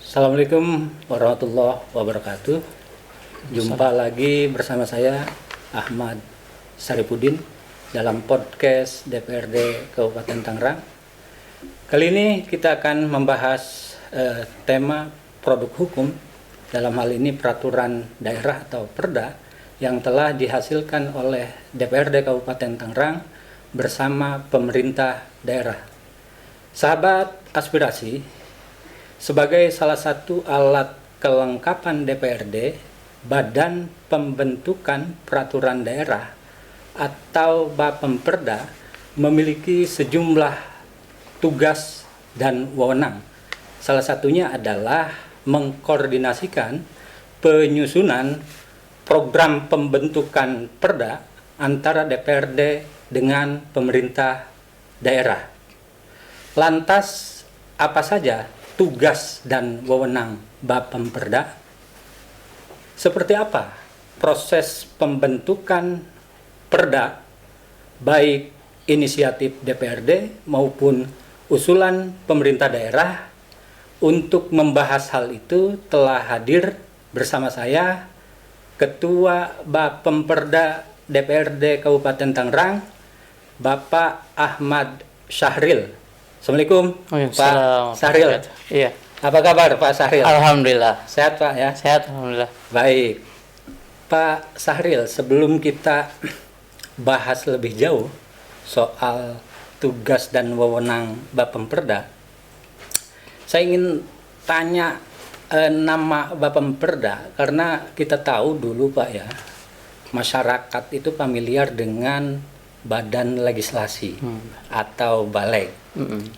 Assalamualaikum warahmatullahi wabarakatuh. Jumpa lagi bersama saya Ahmad Saripudin dalam podcast DPRD Kabupaten Tangerang. Kali ini kita akan membahas tema produk hukum, dalam hal ini peraturan daerah atau Perda yang telah dihasilkan oleh DPRD Kabupaten Tangerang bersama pemerintah daerah. Sahabat aspirasi, sebagai salah satu alat kelengkapan DPRD, Badan Pembentukan Peraturan Daerah atau Bapemperda memiliki sejumlah tugas dan wewenang. Salah satunya adalah mengkoordinasikan penyusunan program pembentukan perda antara DPRD dengan pemerintah daerah. Lantas, apa saja tugas dan wewenang Bapemperda? Seperti apa proses pembentukan perda, baik inisiatif DPRD maupun usulan pemerintah daerah? Untuk membahas hal itu telah hadir bersama saya Ketua Bapemperda DPRD Kabupaten Tangerang, Bapak Ahmad Syahril. Assalamualaikum, Pak Syahril. Iya. Apa kabar Pak Syahril? Alhamdulillah. Sehat Pak ya? Sehat, alhamdulillah. Baik. Pak Syahril, sebelum kita bahas lebih jauh soal tugas dan wewenang Bapemperda, saya ingin tanya nama Bapemperda, karena kita tahu dulu Pak ya, masyarakat itu familiar dengan badan legislasi atau balek.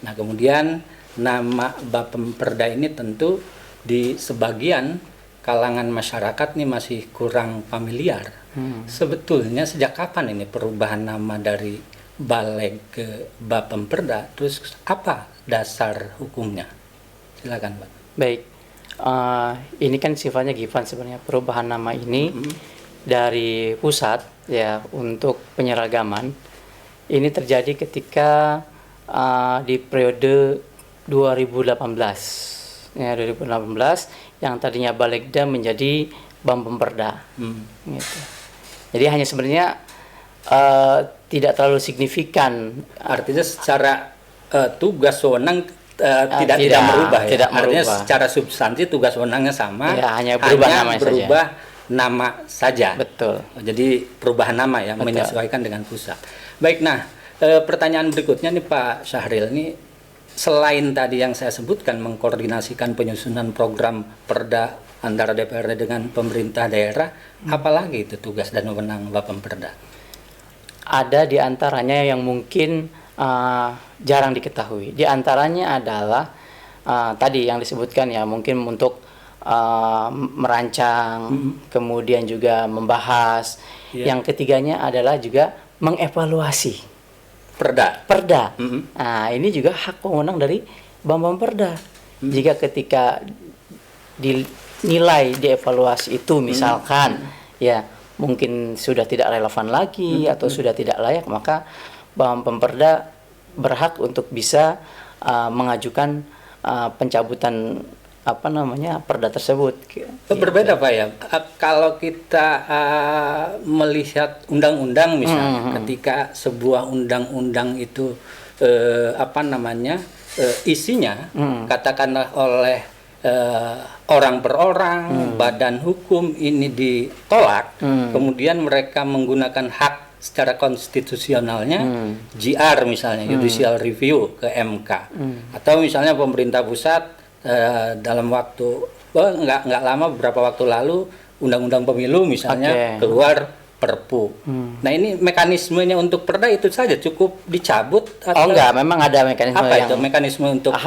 Nah, kemudian nama Bapemperda ini tentu di sebagian kalangan masyarakat nih masih kurang familiar. Sebetulnya sejak kapan ini perubahan nama dari balek ke Bapemperda? Terus apa dasar hukumnya? Silakan Pak. Baik. Ini kan sifatnya given sebenarnya, perubahan nama ini dari pusat ya untuk penyeragaman. Ini terjadi ketika di periode 2018 ya, 2018 yang tadinya Balekda menjadi Bapemperda gitu. Jadi hanya sebenarnya tidak terlalu signifikan, artinya secara tugas wewenang tidak merubah ya. Tidak artinya merubah. Secara substansi tugas wewenangnya sama, ya, hanya berubah nama saja. Betul. Jadi perubahan nama ya. Betul. Menyesuaikan dengan pusat. Baik, nah pertanyaan berikutnya nih Pak Syahril, ini selain tadi yang saya sebutkan mengkoordinasikan penyusunan program perda antara DPRD dengan pemerintah daerah, apalagi itu tugas dan wewenang Bapemperda? Ada di antaranya yang mungkin jarang diketahui. Di antaranya adalah tadi yang disebutkan ya, mungkin untuk merancang, kemudian juga membahas. Yang ketiganya adalah juga mengevaluasi perda. Nah, ini juga hak wewenang dari Bapemperda. Jika ketika dinilai, dievaluasi itu misalkan ya mungkin sudah tidak relevan lagi atau sudah tidak layak, maka Bapemperda berhak untuk bisa mengajukan pencabutan perda tersebut. Berbeda Pak ya, kalau kita melihat undang-undang misalnya, ketika sebuah undang-undang itu isinya katakanlah oleh orang per orang, badan hukum ini ditolak, kemudian mereka menggunakan hak secara konstitusionalnya, JR misalnya, judicial review ke MK, atau misalnya pemerintah pusat dalam waktu nggak lama, beberapa waktu lalu undang-undang pemilu misalnya keluar Perpu. Nah, ini mekanismenya untuk perda itu saja cukup dicabut atau enggak, memang ada mekanisme itu mekanisme untuk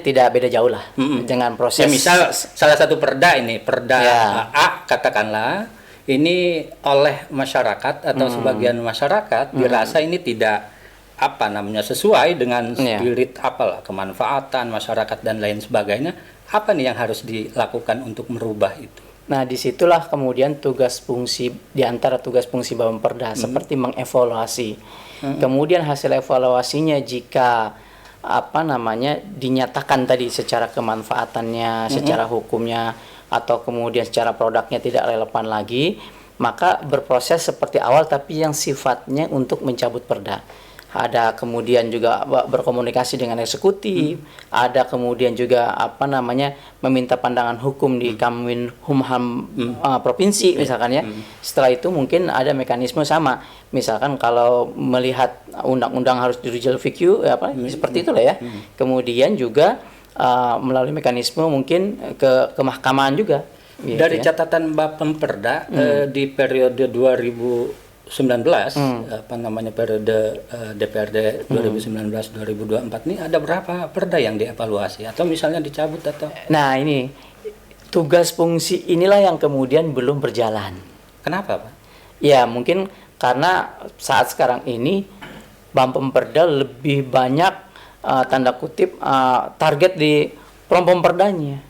tidak beda jauh lah dengan proses. Ya, misal salah satu perda ini, perda A katakanlah, ini oleh masyarakat atau sebagian masyarakat dirasa ini tidak sesuai dengan spirit kemanfaatan masyarakat dan lain sebagainya. Apa nih yang harus dilakukan untuk merubah itu? Nah, disitulah kemudian tugas fungsi, di antara tugas fungsi Bapemperda seperti mengevaluasi. Kemudian hasil evaluasinya jika apa namanya dinyatakan tadi secara kemanfaatannya, secara hukumnya atau kemudian secara produknya tidak relevan lagi, maka berproses seperti awal tapi yang sifatnya untuk mencabut perda. Ada kemudian juga berkomunikasi dengan eksekutif, ada kemudian juga apa namanya meminta pandangan hukum di Kemenkumham provinsi misalkan ya. Setelah itu mungkin ada mekanisme sama. Misalkan kalau melihat undang-undang harus judicial review apa seperti itulah ya. Kemudian juga melalui mekanisme mungkin ke mahkamah juga. Gitu Dari ya. catatan Bapemperda di periode 2019 apa namanya periode DPRD 2019-2024 ini ada berapa perda yang dievaluasi atau misalnya dicabut atau Nah, ini tugas fungsi inilah yang kemudian belum berjalan. kenapa, Pak? Ya, mungkin karena saat sekarang ini Bapemperda lebih banyak tanda kutip target di Pemperdanya.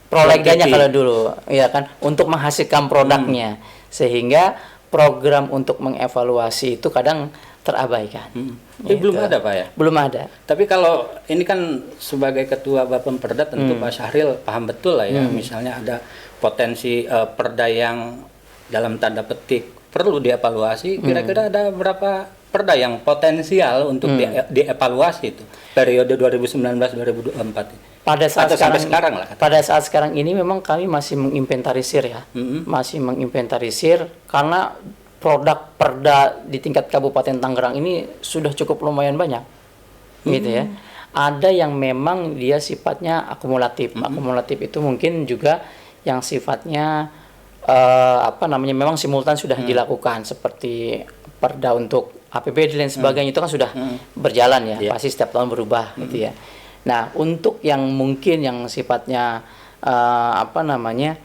Proleganya kalau dulu, ya kan, untuk menghasilkan produknya. Sehingga program untuk mengevaluasi itu kadang terabaikan. Tapi belum ada, Pak ya? Belum ada. Tapi kalau ini kan sebagai ketua Bapemperda tentu Pak Syahril paham betul lah ya, misalnya ada potensi perda yang dalam tanda petik perlu dievaluasi, kira-kira ada berapa perda yang potensial untuk dievaluasi itu periode 2019-2024 ini? Pada saat atau sampai sekarang lah. Pada saat sekarang ini memang kami masih menginventarisir ya, masih menginventarisir karena produk perda di tingkat Kabupaten Tangerang ini sudah cukup lumayan banyak, gitu ya. Ada yang memang dia sifatnya akumulatif, akumulatif itu mungkin juga yang sifatnya apa namanya memang simultan sudah dilakukan seperti perda untuk APBD dan sebagainya itu kan sudah berjalan ya, pasti setiap tahun berubah, gitu ya. Nah, untuk yang mungkin yang sifatnya apa namanya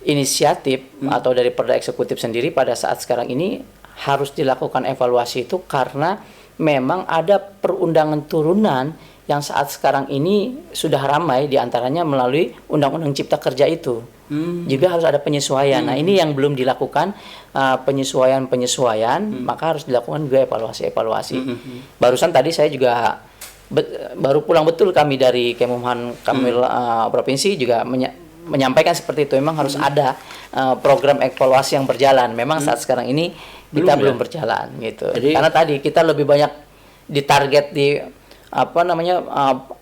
inisiatif atau dari perda eksekutif sendiri pada saat sekarang ini harus dilakukan evaluasi itu karena memang ada perundangan turunan yang saat sekarang ini sudah ramai diantaranya melalui Undang-Undang Cipta Kerja itu. Juga harus ada penyesuaian. Nah, ini yang belum dilakukan penyesuaian, maka harus dilakukan juga evaluasi. Barusan tadi saya juga baru pulang betul kami dari Kemenkumham provinsi juga menyampaikan seperti itu. Memang harus ada program evaluasi yang berjalan. Memang saat sekarang ini kita belum berjalan gitu. Jadi, karena tadi kita lebih banyak ditarget di apa namanya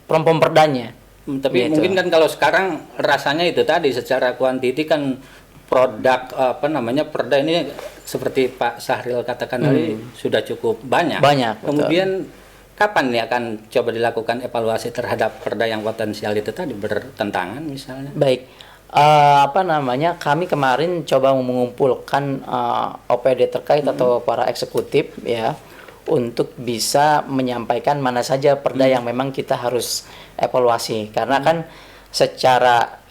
Pemperdanya. Tapi gitu. mungkin kan kalau sekarang rasanya itu tadi secara kuantiti kan produk apa namanya perda ini seperti Pak Syahril katakan tadi sudah cukup banyak. Kemudian kapan nih akan coba dilakukan evaluasi terhadap perda yang potensial itu tadi bertentangan misalnya? Baik, apa namanya kami kemarin coba mengumpulkan OPD terkait atau para eksekutif ya untuk bisa menyampaikan mana saja perda yang memang kita harus evaluasi karena kan secara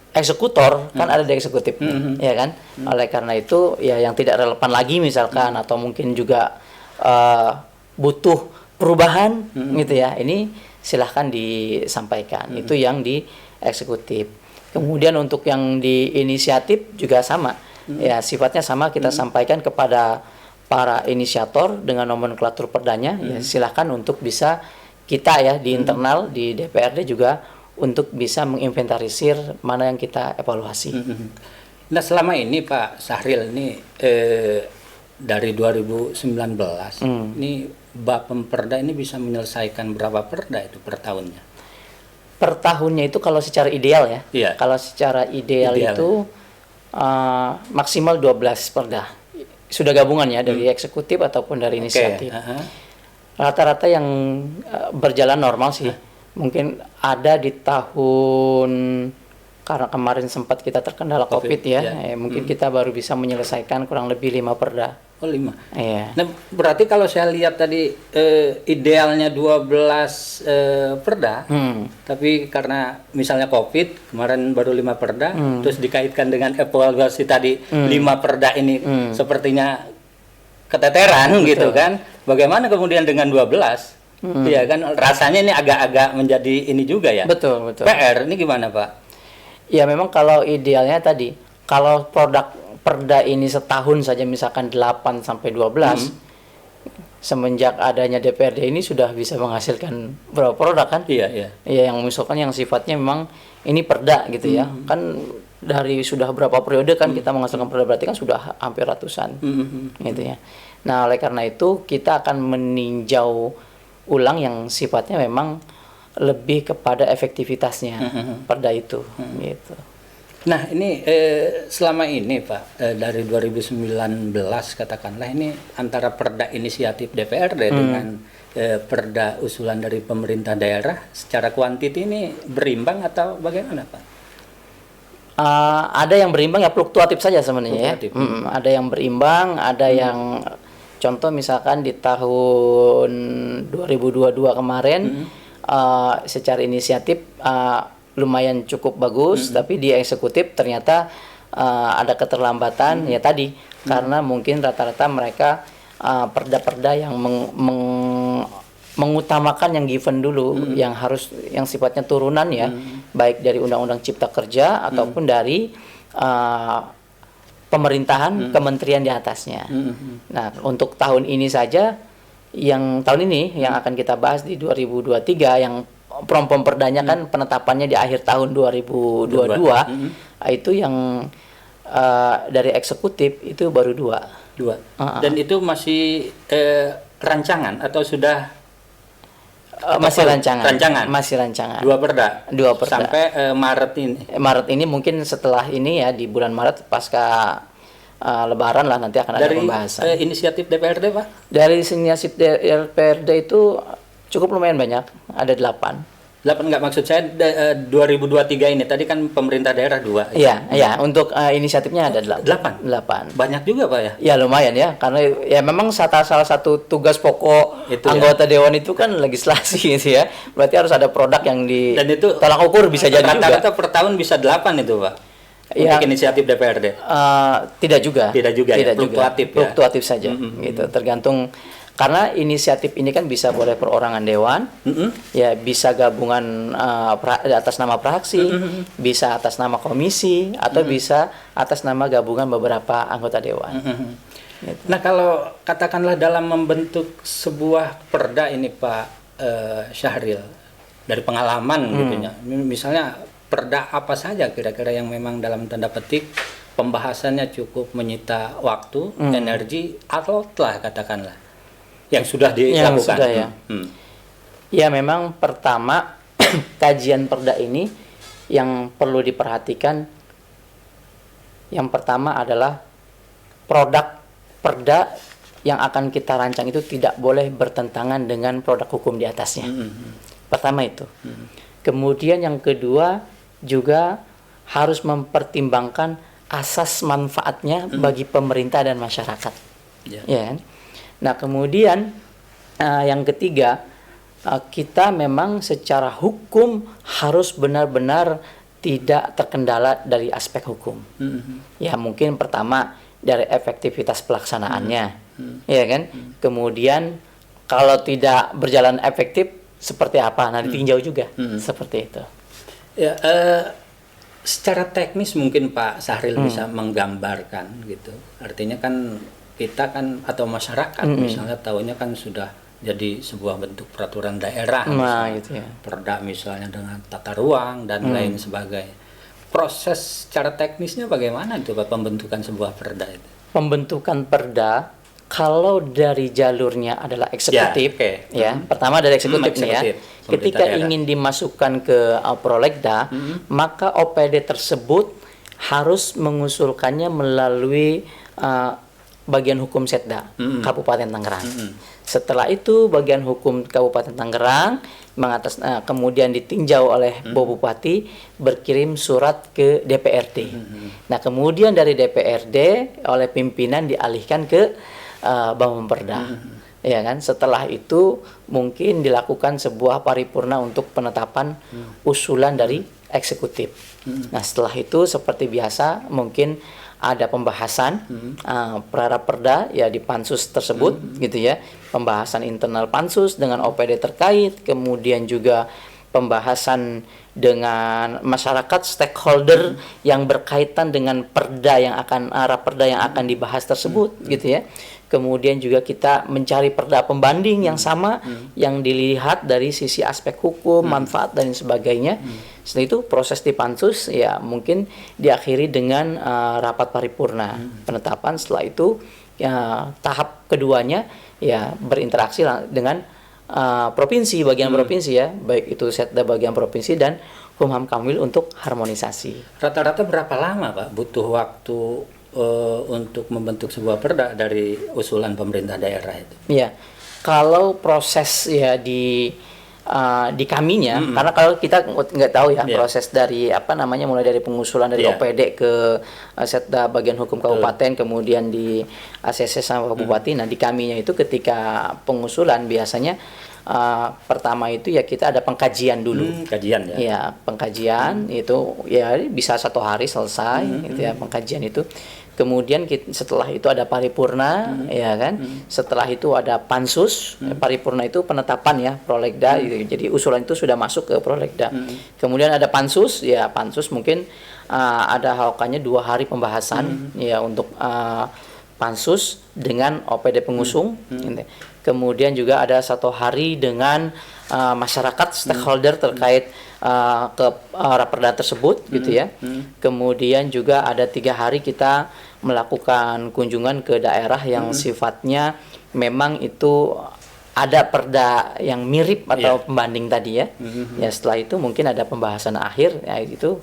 eksekutor kan ada di eksekutif ya kan. Oleh karena itu ya yang tidak relevan lagi misalkan atau mungkin juga butuh perubahan gitu ya, ini silahkan disampaikan. Itu yang di eksekutif. Kemudian untuk yang di inisiatif juga sama ya, sifatnya sama, kita sampaikan kepada para inisiator dengan nomenklatur perdanya ya silahkan untuk bisa kita ya di internal di DPRD juga untuk bisa menginventarisir mana yang kita evaluasi. Nah, selama ini Pak Syahril ini dari 2019 ini Bapemperda ini bisa menyelesaikan berapa perda itu per tahunnya? Per tahunnya itu kalau secara ideal ya. Iya. Kalau secara ideal itu maksimal 12 perda. Sudah gabungan ya dari eksekutif ataupun dari inisiatif. Rata-rata yang berjalan normal sih. Mungkin ada di tahun karena kemarin sempat kita terkendala COVID ya. Mungkin kita baru bisa menyelesaikan kurang lebih 5 perda. Oh, 5. Iya. Nah, berarti kalau saya lihat tadi idealnya 12 perda, tapi karena misalnya COVID kemarin baru 5 perda, terus dikaitkan dengan evaluasi tadi 5 perda ini sepertinya keteteran. Betul. Gitu kan. Bagaimana kemudian dengan 12? Iya kan rasanya ini agak-agak menjadi ini juga ya. Betul. PR ini gimana, Pak? Ya memang kalau idealnya tadi kalau produk perda ini setahun saja misalkan 8 sampai 12 semenjak adanya DPRD ini sudah bisa menghasilkan berapa produk kan? Iya, iya. Ya, yang misalkan yang sifatnya memang ini perda gitu ya. Kan dari sudah berapa periode kan kita menghasilkan perda, berarti kan sudah hampir ratusan gitu ya. Nah, oleh karena itu kita akan meninjau ulang yang sifatnya memang lebih kepada efektivitasnya perda itu gitu. Nah, ini selama ini Pak, dari 2019 katakanlah, ini antara perda inisiatif DPRD dengan perda usulan dari pemerintah daerah secara kuantiti ini berimbang atau bagaimana Pak? Ada yang berimbang, ya fluktuatif saja sebenarnya ya. Ada yang berimbang, ada yang contoh misalkan di tahun 2022 kemarin secara inisiatif lumayan cukup bagus, tapi di eksekutif ternyata ada keterlambatan ya tadi karena mungkin rata-rata mereka perda-perda yang mengutamakan yang given dulu, yang sifatnya turunan ya, baik dari Undang-Undang Cipta Kerja ataupun dari pemerintahan kementerian di atasnya. Nah, untuk tahun ini saja, yang tahun ini yang akan kita bahas di 2023 yang perdanya kan penetapannya di akhir tahun 2022, itu yang dari eksekutif itu baru dua. Dan itu masih rancangan atau sudah masih rancangan. Dua perda. Sampai Maret ini mungkin setelah ini ya, di bulan Maret pasca Lebaran lah nanti akan ada pembahasan. Dari inisiatif DPRD Pak? Dari inisiatif DPRD itu cukup lumayan banyak, ada 8. 8 enggak, maksud saya 2023 ini, tadi kan pemerintah daerah 2. Iya, untuk inisiatifnya ada 8. Banyak juga Pak ya? Ya lumayan ya, karena ya memang salah satu tugas pokok itu anggota dewan itu kan legislasi gitu ya. Berarti harus ada produk yang dan itu tolak ukur bisa jadi juga. Rata-rata per tahun bisa 8 itu Pak? Untuk inisiatif DPRD? Tidak juga. Fluktuatif saja gitu, tergantung. Karena inisiatif ini kan bisa boleh perorangan dewan, ya bisa gabungan atas nama praksi, bisa atas nama komisi, atau bisa atas nama gabungan beberapa anggota dewan. Gitu. Nah, kalau katakanlah dalam membentuk sebuah perda ini Pak Syahril, dari pengalaman gitu ya, misalnya perda apa saja kira-kira yang memang dalam tanda petik pembahasannya cukup menyita waktu, energi, atau telah katakanlah yang sudah dilakukan. Ya memang pertama kajian perda ini yang perlu diperhatikan, yang pertama adalah produk perda yang akan kita rancang itu tidak boleh bertentangan dengan produk hukum di atasnya. Pertama itu. Kemudian yang kedua juga harus mempertimbangkan asas manfaatnya bagi pemerintah dan masyarakat. Ya kan? Nah, kemudian yang ketiga, kita memang secara hukum harus benar-benar tidak terkendala dari aspek hukum. Ya, mungkin pertama dari efektivitas pelaksanaannya, ya kan? Kemudian kalau tidak berjalan efektif seperti apa? Nah, ditinjau juga seperti itu. Ya, secara teknis mungkin Pak Syahril bisa menggambarkan gitu. Artinya kan kita kan atau masyarakat misalnya tahunya kan sudah jadi sebuah bentuk peraturan daerah, gitu ya. Perda misalnya dengan tata ruang dan lain sebagainya. Proses secara teknisnya bagaimana itu Pak pembentukan sebuah perda itu? Pembentukan perda kalau dari jalurnya adalah eksekutif, pertama dari eksekutif nih ya. Ketika ingin dimasukkan ke prolegda, maka OPD tersebut harus mengusulkannya melalui bagian hukum Setda Kabupaten Tangerang. Setelah itu bagian hukum Kabupaten Tangerang kemudian ditinjau oleh Bupati, berkirim surat ke DPRD. Nah, kemudian dari DPRD oleh pimpinan dialihkan ke Bapemperda. Ya kan? Setelah itu mungkin dilakukan sebuah paripurna untuk penetapan usulan dari eksekutif. Nah, setelah itu seperti biasa mungkin ada pembahasan perda ya di pansus tersebut gitu ya, pembahasan internal pansus dengan OPD terkait, kemudian juga pembahasan dengan masyarakat stakeholder yang berkaitan dengan perda yang akan raperda yang akan dibahas tersebut gitu ya. Kemudian juga kita mencari perda pembanding yang sama yang dilihat dari sisi aspek hukum, manfaat dan sebagainya. Setelah itu proses di pansus ya mungkin diakhiri dengan rapat paripurna penetapan. Setelah itu ya, tahap keduanya ya berinteraksi dengan provinsi, bagian provinsi ya, baik itu Setda bagian provinsi dan Kumham Kamwil untuk harmonisasi. Rata-rata berapa lama Pak butuh waktu untuk membentuk sebuah perda dari usulan pemerintah daerah itu? Ya, kalau proses ya di kaminya, karena kalau kita nggak tahu ya proses dari apa namanya mulai dari pengusulan dari OPD ke Setda bagian hukum kabupaten, kemudian di ACC sama bupati. Nah di kaminya itu ketika pengusulan biasanya pertama itu ya kita ada pengkajian dulu. Kajian ya? Ya pengkajian itu ya bisa 1 hari selesai, gitu ya pengkajian itu. Kemudian setelah itu ada paripurna, ya kan. Setelah itu ada pansus. Paripurna itu penetapan ya prolegda. Gitu. Jadi usulan itu sudah masuk ke prolegda. Kemudian ada pansus, ya pansus mungkin ada halakannya 2 hari pembahasan ya untuk pansus dengan OPD pengusung. Kemudian juga ada 1 hari dengan masyarakat stakeholder terkait ke raperda tersebut gitu ya. Kemudian juga ada 3 hari kita melakukan kunjungan ke daerah yang sifatnya memang itu ada perda yang mirip atau pembanding tadi ya. Ya setelah itu mungkin ada pembahasan akhir ya itu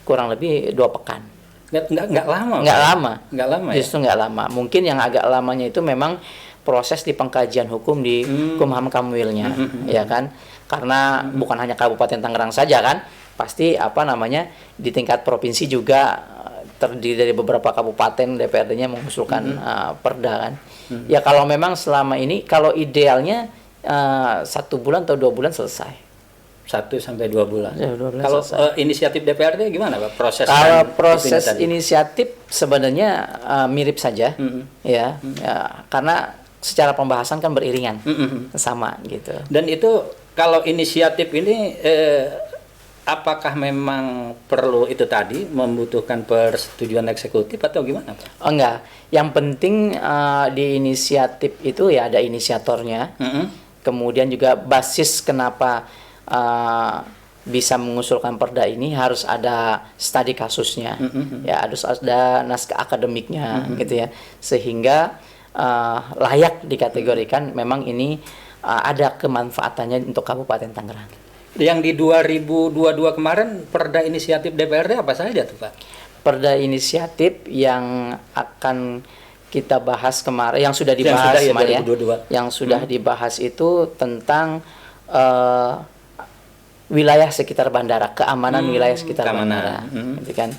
kurang lebih 2 pekan. Nggak lama. Nggak lama ya? Justru nggak lama. Mungkin yang agak lamanya itu memang proses di pengkajian hukum di Kumham Kamwilnya, ya kan? Karena bukan hanya Kabupaten Tangerang saja kan, pasti apa namanya di tingkat provinsi juga terdiri dari beberapa kabupaten DPRD-nya mengusulkan perda kan. Ya kalau memang selama ini kalau idealnya 1 bulan atau 2 bulan selesai. 1 sampai 2 bulan. Ya, 2 bulan Kalau selesai. Inisiatif DPRD gimana Pak proses? Kalau proses inisiatif sebenarnya mirip saja, ya, karena secara pembahasan kan beriringan, sama gitu. Dan itu kalau inisiatif ini apakah memang perlu itu tadi membutuhkan persetujuan eksekutif atau gimana Pak? Oh enggak, yang penting di inisiatif itu ya ada inisiatornya, kemudian juga basis kenapa bisa mengusulkan perda ini harus ada studi kasusnya, ya harus ada naskah akademiknya, gitu ya, sehingga layak dikategorikan memang ini ada kemanfaatannya untuk Kabupaten Tangerang. Yang di 2022 kemarin perda inisiatif DPRD apa saja tuh Pak? Perda inisiatif yang akan kita bahas kemarin, yang sudah dibahas kemarin ya, yang sudah dibahas itu tentang wilayah sekitar bandara, keamanan wilayah sekitar bandara, gitu kan.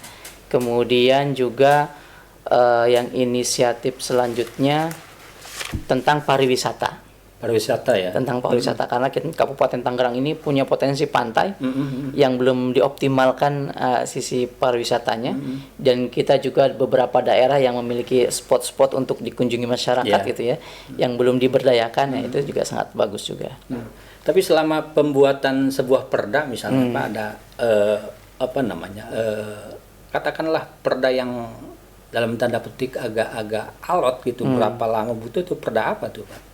Kemudian juga yang inisiatif selanjutnya tentang pariwisata. Pariwisata ya. Tentang pariwisata karena Kabupaten Tangerang ini punya potensi pantai yang belum dioptimalkan sisi pariwisatanya, dan kita juga beberapa daerah yang memiliki spot-spot untuk dikunjungi masyarakat gitu ya, yang belum diberdayakan, ya itu juga sangat bagus juga. Tapi selama pembuatan sebuah perda misalnya Pak ada apa namanya katakanlah perda yang dalam tanda petik agak-agak alot gitu, berapa lama butuh itu perda apa tuh Pak?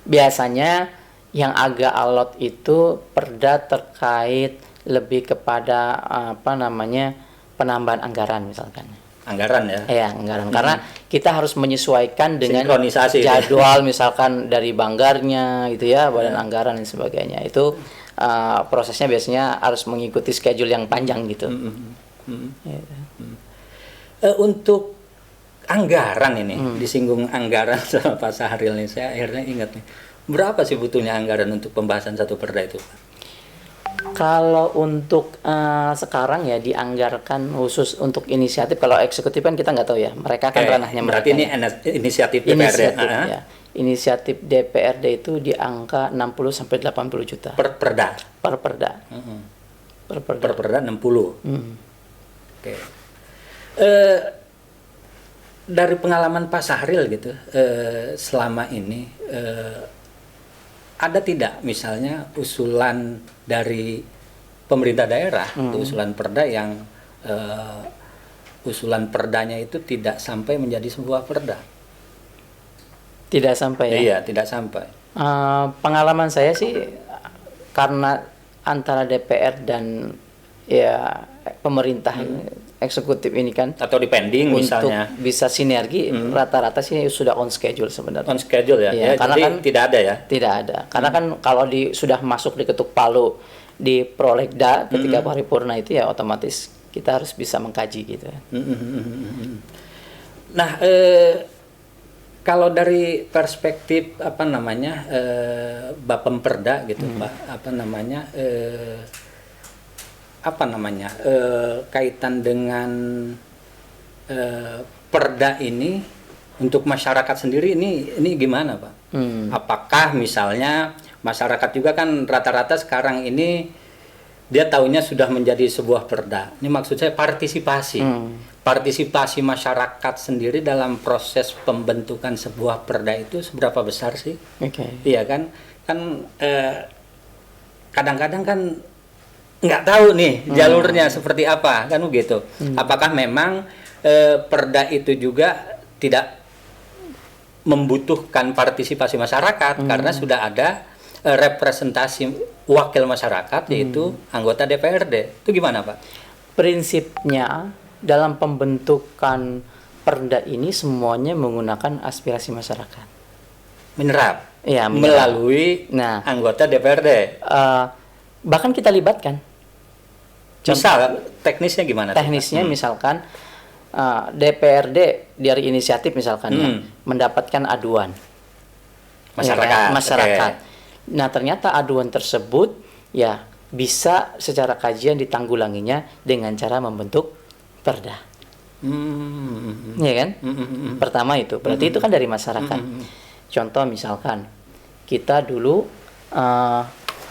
Biasanya yang agak alot itu perda terkait lebih kepada apa namanya penambahan anggaran misalkan. Anggaran ya? Ya anggaran, karena kita harus menyesuaikan dengan sinkronisasi jadwal misalkan dari banggarnya gitu ya, badan anggaran dan sebagainya. Itu prosesnya biasanya harus mengikuti schedule yang panjang gitu. Gitu. Untuk anggaran ini, disinggung anggaran sama Pak Sahril nih, saya akhirnya ingat nih, berapa sih butuhnya anggaran untuk pembahasan satu perda itu? Kalau untuk sekarang ya dianggarkan khusus untuk inisiatif, kalau eksekutif kan kita nggak tahu ya, mereka kan ranahnya mereka. Berarti ini inisiatif DPRD? Ya. Inisiatif DPRD itu di angka 60 sampai 80 juta. Per perda? Per perda. Per perda. Per perda 60? Oke. Dari pengalaman Pak Sahril gitu, selama ini ada tidak misalnya usulan dari pemerintah daerah, itu usulan perda yang usulan perdanya itu tidak sampai menjadi sebuah perda. Tidak sampai ya? Iya, tidak sampai. Pengalaman saya sih karena antara DPR dan ya pemerintah eksekutif ini kan Atau dipending untuk misalnya. bisa sinergi rata-rata sih sudah on schedule sebenarnya. On schedule ya. Iya, karena jadi kan tidak ada ya. Tidak ada. Karena kan kalau sudah masuk di ketuk palu di prolegda ketika paripurna itu ya otomatis kita harus bisa mengkaji gitu. Nah, kalau dari perspektif apa namanya Bapemperda gitu, Pak, kaitan dengan perda ini untuk masyarakat sendiri ini gimana, Pak? Apakah misalnya masyarakat juga kan rata-rata sekarang ini dia taunya sudah menjadi sebuah perda. Ini maksud saya partisipasi. Partisipasi masyarakat sendiri dalam proses pembentukan sebuah perda itu seberapa besar sih? Iya kan? Kan kadang-kadang kan nggak tahu nih jalurnya seperti apa, kan begitu. Apakah memang perda itu juga tidak membutuhkan partisipasi masyarakat karena sudah ada representasi wakil masyarakat yaitu anggota DPRD. Itu gimana, Pak? Prinsipnya dalam pembentukan perda ini semuanya menggunakan aspirasi masyarakat. Menyerap. Ya, melalui anggota DPRD. Bahkan kita libatkan. Misal teknisnya gimana? Teknisnya misalkan DPRD dari inisiatif misalkan ya, mendapatkan aduan masyarakat. Okay. Nah, ternyata aduan tersebut ya bisa secara kajian ditanggulanginya dengan cara membentuk perda. Iya kan? Pertama itu, berarti itu kan dari masyarakat. Contoh misalkan kita dulu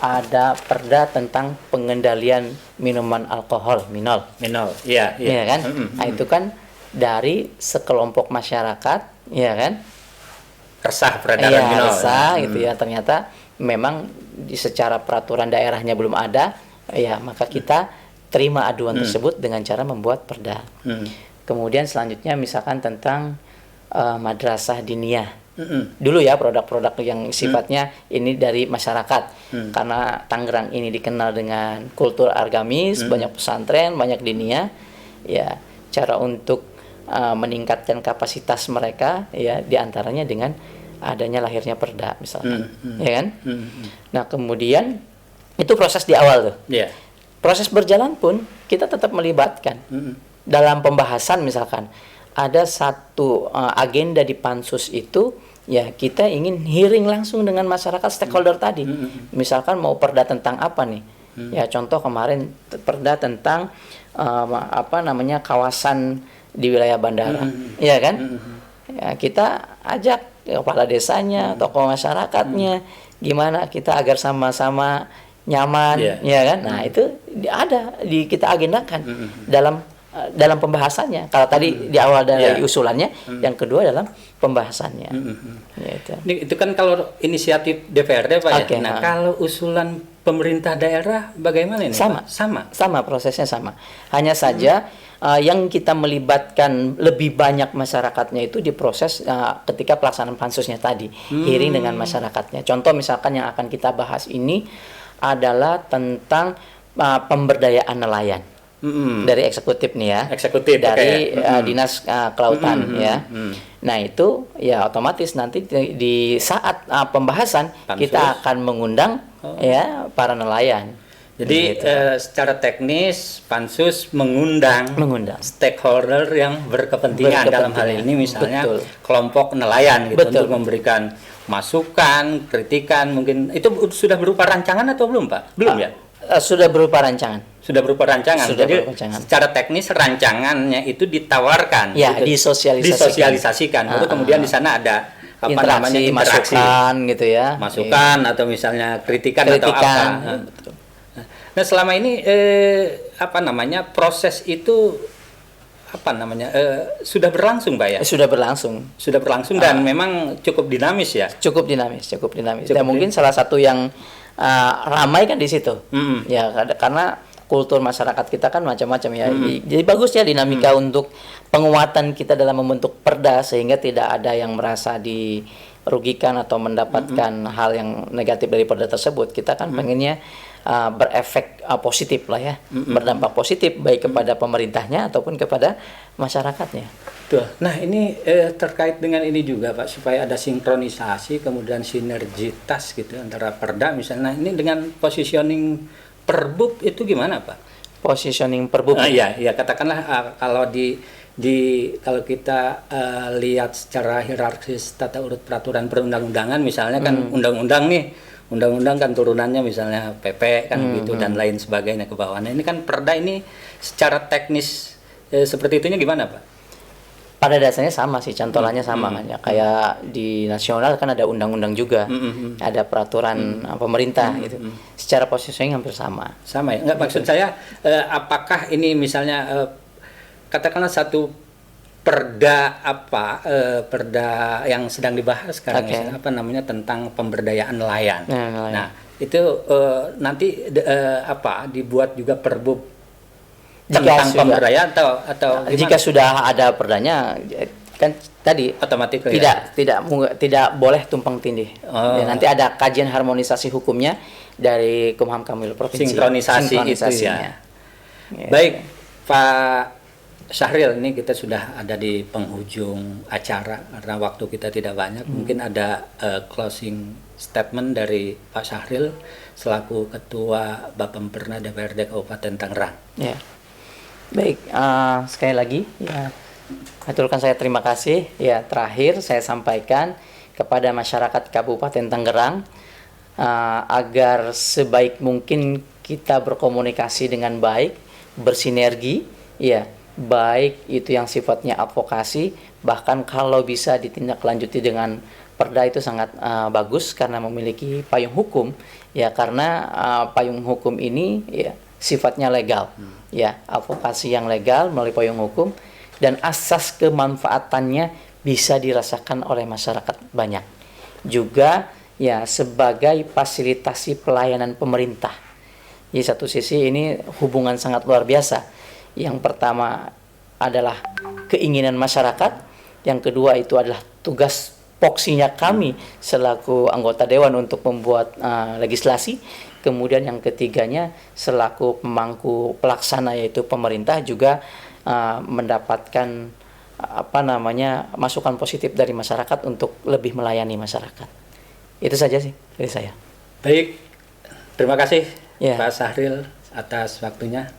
ada perda tentang pengendalian minuman alkohol, minol. Iya kan? Nah, itu kan dari sekelompok masyarakat, ya kan? Resah peredaran minol. Resah gitu ya. Ternyata memang secara peraturan daerahnya belum ada, ya maka kita terima aduan tersebut dengan cara membuat perda. Kemudian selanjutnya misalkan tentang madrasah diniyah. Dulu ya produk-produk yang sifatnya ini dari masyarakat, karena Tangerang ini dikenal dengan kultur agamis, banyak pesantren, banyak diniyah, ya cara untuk meningkatkan kapasitas mereka ya diantaranya dengan adanya lahirnya perda misalkan, ya kan? Nah kemudian itu proses di awal tuh. Proses berjalan pun kita tetap melibatkan dalam pembahasan misalkan. Ada satu agenda di pansus itu ya kita ingin hearing langsung dengan masyarakat stakeholder tadi. Misalkan mau perda tentang apa nih? Ya contoh kemarin perda tentang kawasan di wilayah bandara. Iya kan? Ya, kita ajak kepala desanya, tokoh masyarakatnya, gimana kita agar sama-sama nyaman, ya kan? Nah, itu ada kita agendakan dalam pembahasannya. Kalau tadi di awal dari usulannya, yang kedua dalam pembahasannya. Gitu. Itu kan kalau inisiatif DPRD, Pak ya. Nah, kalau usulan pemerintah daerah bagaimana ini? Sama prosesnya sama. Hanya saja yang kita melibatkan lebih banyak masyarakatnya itu di proses ketika pelaksanaan pansusnya tadi, hearing dengan masyarakatnya. Contoh misalkan yang akan kita bahas ini adalah tentang pemberdayaan nelayan. Dari eksekutif nih ya, dari dinas kelautan ya. Nah itu ya otomatis nanti di saat pembahasan pansus, kita akan mengundang ya para nelayan. Jadi secara teknis pansus mengundang stakeholder yang berkepentingan dalam hal ini misalnya kelompok nelayan gitu untuk memberikan masukan, kritikan, mungkin itu sudah berupa rancangan atau belum, Pak? Belum ya? Sudah berupa rancangan. Jadi secara teknis rancangannya itu ditawarkan, ya, gitu, disosialisasikan. Baru kemudian di sana ada interaksi. Masukan gitu ya. Masukan atau misalnya kritikan atau apa. Nah, selama ini proses itu sudah berlangsung, Pak ya? Sudah berlangsung dan memang cukup dinamis ya. Cukup dinamis. Dan mungkin salah satu yang ramai kan di situ. Ya karena kultur masyarakat kita kan macam-macam ya. Jadi bagus ya dinamika untuk penguatan kita dalam membentuk perda sehingga tidak ada yang merasa dirugikan atau mendapatkan hal yang negatif dari perda tersebut. Kita kan pengennya berefek positif lah ya, berdampak positif baik kepada pemerintahnya ataupun kepada masyarakatnya. Tuh. Nah ini terkait dengan ini juga Pak, supaya ada sinkronisasi kemudian sinergitas gitu antara perda misalnya. Nah ini dengan positioning Perbub itu gimana Pak? Positioning Perbub? Iya, katakanlah kalau kalau kita lihat secara hierarkis tata urut peraturan perundang-undangan misalnya kan undang-undang kan turunannya misalnya PP kan gitu dan lain sebagainya ke bawahnya. Ini kan perda ini secara teknis seperti itunya gimana Pak? Pada dasarnya sama sih, cantolannya sama kan ya. Kayak di nasional kan ada undang-undang juga, ada peraturan pemerintah gitu. Secara positioning hampir sama. Sama ya? Enggak, maksud saya apakah ini misalnya katakanlah satu perda perda yang sedang dibahas sekarang misalnya apa namanya tentang pemberdayaan nelayan. Nah, itu nanti dibuat juga perbub tentang pemberdayaan atau jika sudah ada perdanya kan tadi otomatis tidak boleh tumpang tindih. Ya, nanti ada kajian harmonisasi hukumnya dari Kumham Kamil Provinsi. Sinkronisasi itu ya. Baik Pak Syahril, ini kita sudah ada di penghujung acara karena waktu kita tidak banyak. Mungkin ada closing statement dari Pak Syahril selaku Ketua Bapemperna DPRD Kabupaten Tangerang. Ya. Baik, sekali lagi ya aturkan saya terima kasih. Ya, terakhir saya sampaikan kepada masyarakat Kabupaten Tangerang agar sebaik mungkin kita berkomunikasi dengan baik, bersinergi, ya, baik itu yang sifatnya advokasi, bahkan kalau bisa ditindaklanjuti dengan perda itu sangat bagus karena memiliki payung hukum, ya karena payung hukum ini ya sifatnya legal, ya advokasi yang legal melalui payung hukum dan asas kemanfaatannya bisa dirasakan oleh masyarakat banyak. Juga ya sebagai fasilitasi pelayanan pemerintah. Di satu sisi ini hubungan sangat luar biasa. Yang pertama adalah keinginan masyarakat, yang kedua itu adalah tugas poksinya kami selaku anggota dewan untuk membuat legislasi. Kemudian yang ketiganya selaku pemangku pelaksana yaitu pemerintah juga mendapatkan masukan positif dari masyarakat untuk lebih melayani masyarakat. Itu saja sih dari saya. Baik, terima kasih Pak Syahril atas waktunya.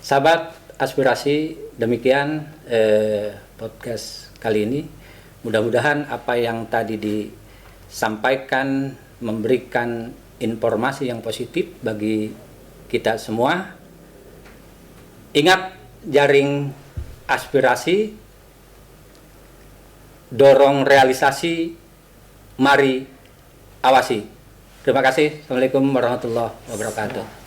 Sahabat Aspirasi, demikian podcast kali ini. Mudah-mudahan apa yang tadi disampaikan memberikan informasi yang positif bagi kita semua. Ingat, jaring aspirasi, dorong realisasi, mari awasi. Terima kasih. Assalamualaikum warahmatullahi wabarakatuh.